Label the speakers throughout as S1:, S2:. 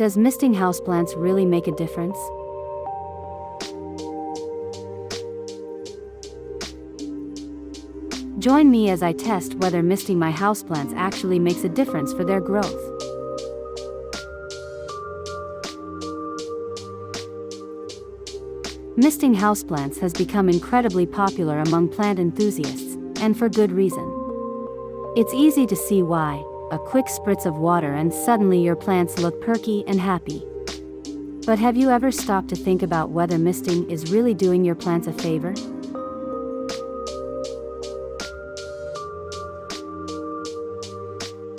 S1: does misting houseplants really make a difference? Join me as I test whether misting my houseplants actually makes a difference for their growth. Misting houseplants has become incredibly popular among plant enthusiasts, and for good reason. It's easy to see why. A quick spritz of water and suddenly your plants look perky and happy. But have you ever stopped to think about whether misting is really doing your plants a favor?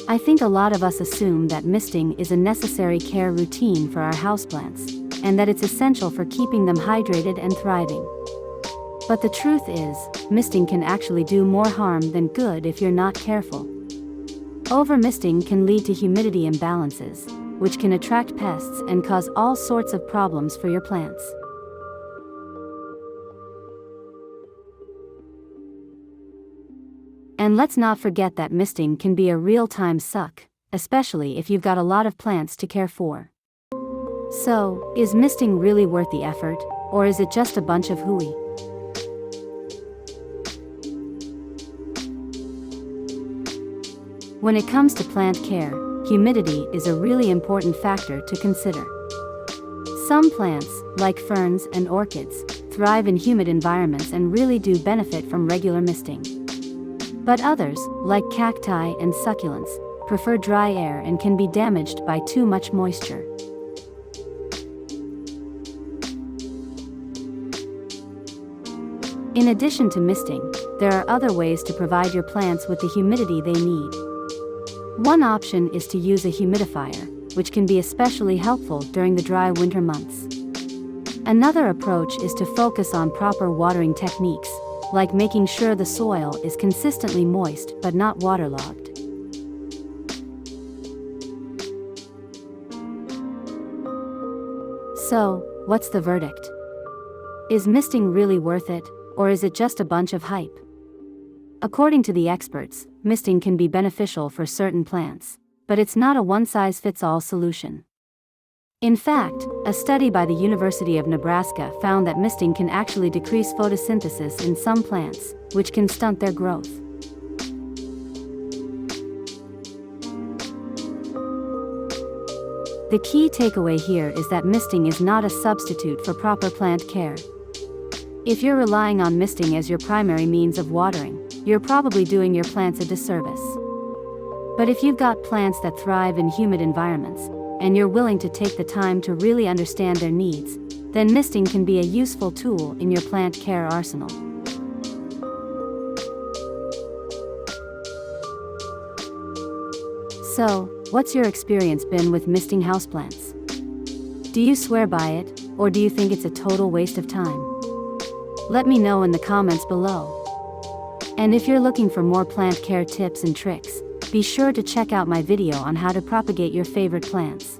S1: I think a lot of us assume that misting is a necessary care routine for our houseplants, and that it's essential for keeping them hydrated and thriving. But the truth is, misting can actually do more harm than good if you're not careful. Over-misting can lead to humidity imbalances, which can attract pests and cause all sorts of problems for your plants. And let's not forget that misting can be a real-time suck, especially if you've got a lot of plants to care for. So, is misting really worth the effort, or is it just a bunch of hooey? When it comes to plant care, humidity is a really important factor to consider. Some plants, like ferns and orchids, thrive in humid environments and really do benefit from regular misting. But others, like cacti and succulents, prefer dry air and can be damaged by too much moisture. In addition to misting, there are other ways to provide your plants with the humidity they need. One option is to use a humidifier, which can be especially helpful during the dry winter months. Another approach is to focus on proper watering techniques, like making sure the soil is consistently moist but not waterlogged. So, what's the verdict? Is misting really worth it, or is it just a bunch of hype? According to the experts, misting can be beneficial for certain plants, but it's not a one-size-fits-all solution. In fact, a study by the University of Nebraska found that misting can actually decrease photosynthesis in some plants, which can stunt their growth. The key takeaway here is that misting is not a substitute for proper plant care. If you're relying on misting as your primary means of watering, you're probably doing your plants a disservice. But if you've got plants that thrive in humid environments, and you're willing to take the time to really understand their needs, then misting can be a useful tool in your plant care arsenal. So, what's your experience been with misting houseplants? Do you swear by it, or do you think it's a total waste of time? Let me know in the comments below. And if you're looking for more plant care tips and tricks, be sure to check out my video on how to propagate your favorite plants.